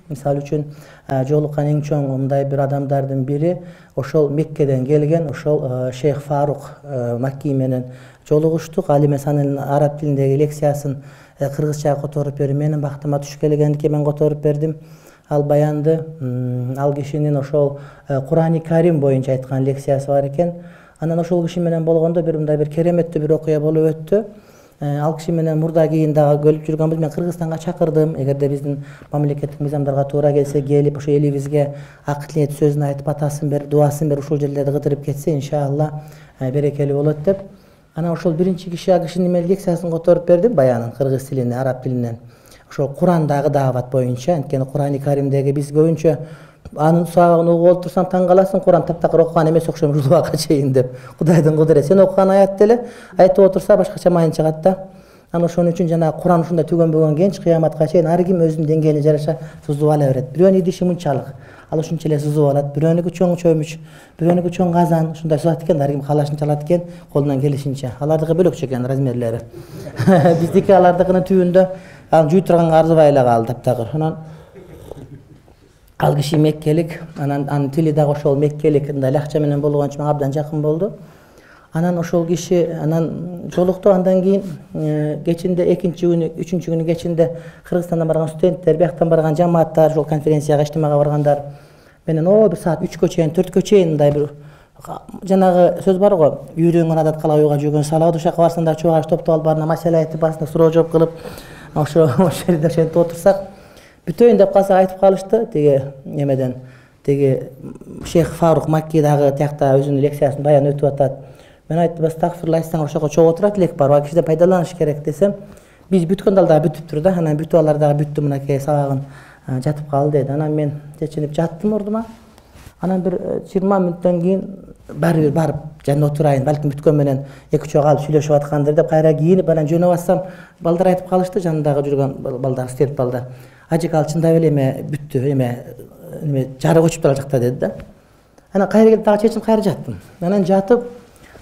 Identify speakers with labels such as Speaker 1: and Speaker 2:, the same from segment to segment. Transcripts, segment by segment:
Speaker 1: Misal üчүн жолуккан эң чоң мындай бир адамдардын бири ошол Меккеден келген ошол Шейх Фарук Макки менен жолугуштук. Ал эми анын араб тилиндеги лекциясын кыргызчага которуп берди. Менин бактыма туш келгендикке мен которуп бердим. Ал баянды ал кишинин ошол Кур'ани Карим боюнча айткан лекциясы бар экен. Анан ошол киши менен болгондо бир мындай бир кереметтүү бир окуя болуп өттү. Ал киши менен мурда кийин дагы көлүп жүргөнбүз. Мен Кыргызстанга чакырдым. Эгерде биздин мамлекеттик мыйзамдарга туура келсе, келип ошо элибизге ак тилет сөзүн айтып, атасын берип, дуасын берип, ушул жерлерди кыдырып кетсе, иншалла берекелүү болот деп. Анан ошол биринчи киши ал кишинин мен лекциясын которуп бердим, баянын кыргыз тилинен, араб тилинен. Ошол Кур'андагы даават боюнча, анткени Кур'ани Каримдеги биз көбүнчө анын сабагын угуп олтурсаң таң каласың, Кур'ан таптакыр окуган эмес окшойм ушул убакка чейин деп. Кудайдын кудурети. Сен окуган аят деле айтып отурса башкача майын чыгат да. Анан ошон үчүн жана Кур'ан ушундай түгөнбөгөн кенч кыяматка чейин ар ким өзүнүн деңгээлине жараша сузуп ала берет. Бирөөнүн идиши мынчалык, ал ушунча эле сузуп алат. Бирөөнүкү чоң чөмүч, бирөөнүкү чоң казан, ушундай сузат экен, ар ким каалашынча алат экен, колунан келишинче. Алардыкы бөлөкчө экен размерлери. Биздики алардыкынын түбүндө аны жуй турганга арзыбай эле калды таптакыр. Анан ал киши меккелик, анын тили дагы ошол меккелик, мындай лакча менен болгон үчүн мага абдан жакын болду. Анан ошол киши жолукту. Андан кийин кечинде экинчи күнү, үчүнчү күнү кечинде Кыргызстандан барган студенттер, бияктан барган жамааттар, ошол конференцияга, иштимага баргандар менен бир саат 3кө чейин, 4кө чейин мындай бир жанагы сөз бар го, үйрөнгөн адат кала уйга жүргөн салат. Ошол жака барсаңдар чогуу топтоп алып барына маселе айтып, басында суроо жооп кылып, ошо жерде ошентип отурсак, бүтөйүн деп калсак айтып калышты. Тиги эмеден, тиги Шейх Фарук Макки дагы тиякта өзүнүн лекциясын баян өтүп атат. Мен айттым, астагфирулла, айтсаң ошого чогуу отурат элек бар, ал кишиден пайдаланыш керек десем, биз бүткөндө ал дагы бүтүптүр да. Анан бүтүп алар дагы бүттү, мынакей сабагын жатып калды деди. Анан мен чечинип жаттым ордума. Анан бир 20 мүнөттөн кийин баары бир барып жана отурайын, балким бүткөн менен эки чок алып сүйлөшүп аткандыр деп кайра кийинип анан жөнөп атсам, балдар айтып калышты, жанындагы жүргөн балдар, студент балдар. Ажик, ал чындап эле эме бүттү, эме жарык өчүптүр ал жакта деди да. Анан кайра келип дагы чечип кайра жаттым. Анан жатып,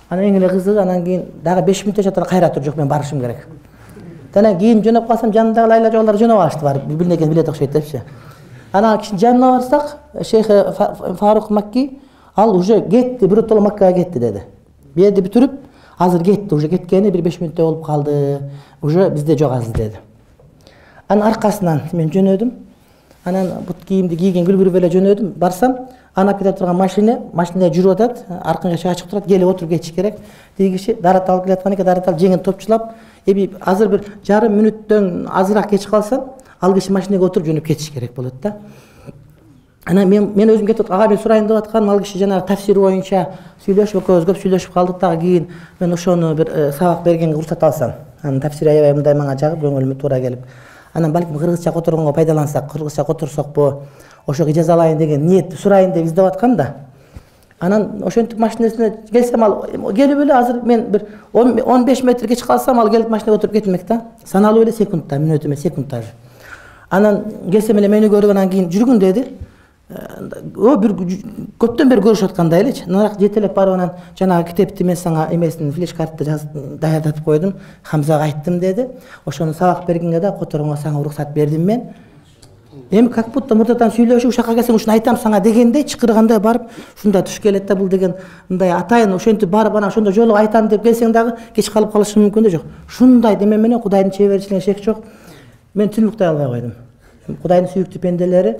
Speaker 1: анан эң эле кызыгы, анан кийин дагы 5 мүнөттө жатып кайра туруп, жок мен барышым керек. Анан кийин жөнөп калсам, жанындагы лайла жоолор жөнөп алышты, барып бири экенин билет окшойт депчи. Анан кишинин жанына барсак, Шейх Фарук Макки ал уже кетти, биротоло Маккага кетти деди. Бирди бүтүрүп, азыр кетти, уже кеткени бир 5 мүнөттөй болуп калды. Уже бизде жок азыр деди. Анан аркасынан мен жөнөдүм. Анан бут кийимди кийген күлгүрүп эле жөнөдүм. Барсам, анап кете турган машинада жүрүп атат, арканга чыгып турат, келип отуруп кетиш керек. Тиги киши дарат алып келаткан экен, дарат алып жеңин топчулап, эми азыр бир жарым мүнөттөн азыраак кеч калсам, ал киши машинага отуруп жөнөп кетиш керек болот да. Анан мен өзүм кетип ага мен сурайын деп атканым, ал киши жанагы тафсир боюнча сүйлөшүп, экөөбүз көп сүйлөшүп калдык дагы. Кийин мен ошону бир сабак бергенге уруксат алсам, анын тафсири аябай мындай мага жагып, көңүлүмө туура келип, анан балким кыргызча которгонго пайдалансак, кыргызча которсокпу, ошого ижаза алайын деген ниетти сурайын деп издеп аткам да. Анан ошентип машинасына келсем, ал келип эле азыр мен бир 15 метр кеч калсам, ал келип машинага отуруп кетмек да. Саналуу эле секундта, мүнөт эмес, секундта. Анан келсем эле мени көрүп, анан кийин жүргүн деди. Бир көптөн бери көрүшүп аткандай элечи. Нарак жетелеп барып, анан жанагы китепти мен сага эмесин флеш картты даярдатып койдум, Хамзага айттым деди. Ошону сабак бергенге да которгонго сага уруксат бердим мен. Эми как будто мурдадан сүйлөшүп, ушака келсең ушуну айтам сага дегендей чыкыргандай барып, ушундай туш келет да, бул деген мындай атайын ошентип барып анан ошондо жолугу айтам деп келсең дагы кеч калып калышың мүмкүн да. Жок. Ушундай деме менен Кудайдын чеберчилигине шек жок. Мен тил уктай албай койдум. Кудайдын сүйүктүү пенделери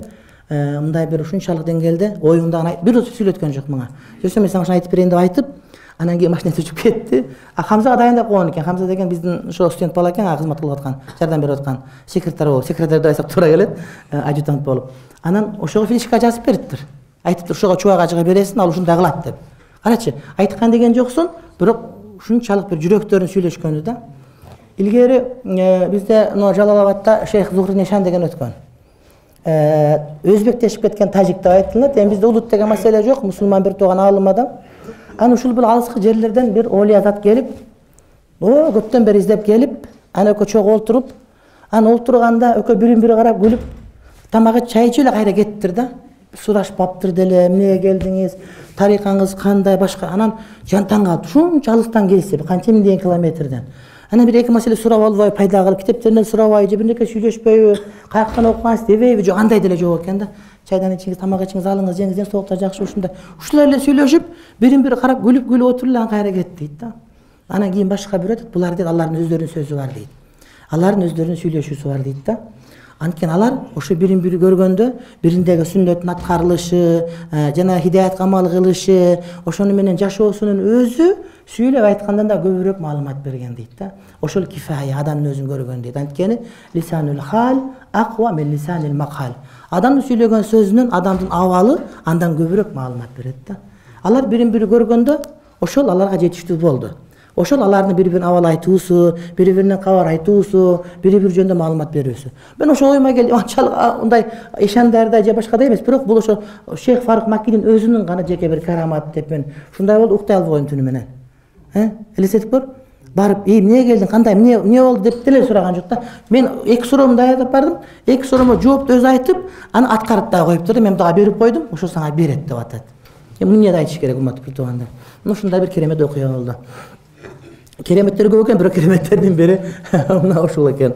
Speaker 1: мындай бир ушунчалык деңгээлде оюңдагы бир сүйлөткөн жок мага. Сөзсөм мен сага ушуну айтып берейин деп айтып, анан кийин машинага түшүп кетти. Хамзага дайындап койгон экен. Хамза деген биздин ошо студент бала экен, кызмат кылып аткан, жардам берип аткан, секретарь болуп, секретарь деп айтсак туура келет, адъютант болуп. Анан ошого флешка жазып бериптир. Айтыптыр, ошого чубак ажыга бересиң, ал ушундай кылат деп. Карачы, айткан деген жоксун, бирок ушунчалык бир жүрөктөрүн сүйлөшкөнү да. Илгери бизде Жалал-Абадта Шейх Зухринешан деген өткөн. Өзбектешип кеткен тажик деп айтылат. Эми бизде улут деген маселе жок, мусулман бир тууган аалым адам. Аны ушул бир алыскы жерлерден бир олия зат келип, көптөн бери издеп келип, аны экөө чогуу олтуруп, аны олтурганда экөө бирин-бири карап күлүп, тамак чай ичип эле кайра кеттир да. Сурашпаптыр деле, эмнеге келдиңиз, тарикаңыз кандай, башка. Анан жан таң калып, ушунчалыктан келсе, канча миңдеген километрден. Ana bir iki mesele surap alбай пайда кылып китептеринен сурабай же бирнеке сүйлөшпөйбү, каяктан окугансыз дебейби, жок андай деле жок экен да. Чайдан ичиңиз, тамак ичиңиз, алыңыз, жеңиз, соокта жакшы ушундай. Ушулар эле сүйлөшүп, бирин-бири карап күлүп отуруп эле кайра кетти дейт да. Анан кийин башка бирөө айтат, булар дейт, алардын өздөрүнүн сөзү бар дейт. Алардын өздөрүнүн сүйлөшүүсү бар дейт да. Анткени алар ошо бирин-бири көргөндө, бириндеги сүннөттүн аткарылышы, жана хидаят камал кылышы, ошону менен жашоосунун өзү сүйлөп айткандан да көбүрөөк маалымат берген дейт да. Ошол кифая, адамдын өзүн көргөн дейт. Анткени лисанул хал аква мин лисанил макал. Адамдын сүйлөгөн сөзүнөн адамдын абалы андан көбүрөөк маалымат берет да. Алар бирин-бири көргөндө ошол аларга жетиштүү болду. Ошол алардын бири-бирин абал айтуусу, бири-биринен кабар айтуусу, бири-бири жөнүндө маалымат берүүсү. Мен ошо оюма келди, анчалык мындай ишандарда же башкада эмес, бирок бул ошо Шейх Фарук Маккинин өзүнүн гана жеке бир караматы деп мен ушундай болду, уктай албаган түнү менен. Элестетип көр. Барып, эмне келдиң, кандай, эмне болду деп деле сураган жок да. Мен эки суроону даярдап бардым. Эки суроомо жоопту өзү айтып, аны аткарып да коюптур да, мен буга берип койдум, ошо сага берет деп атат. Эмне да айтыш керек, урматтуу туугандар. Ушундай бир керемет окуя болду. Кереметтер көп экен, бирок кереметтердин бири мына ушул экен.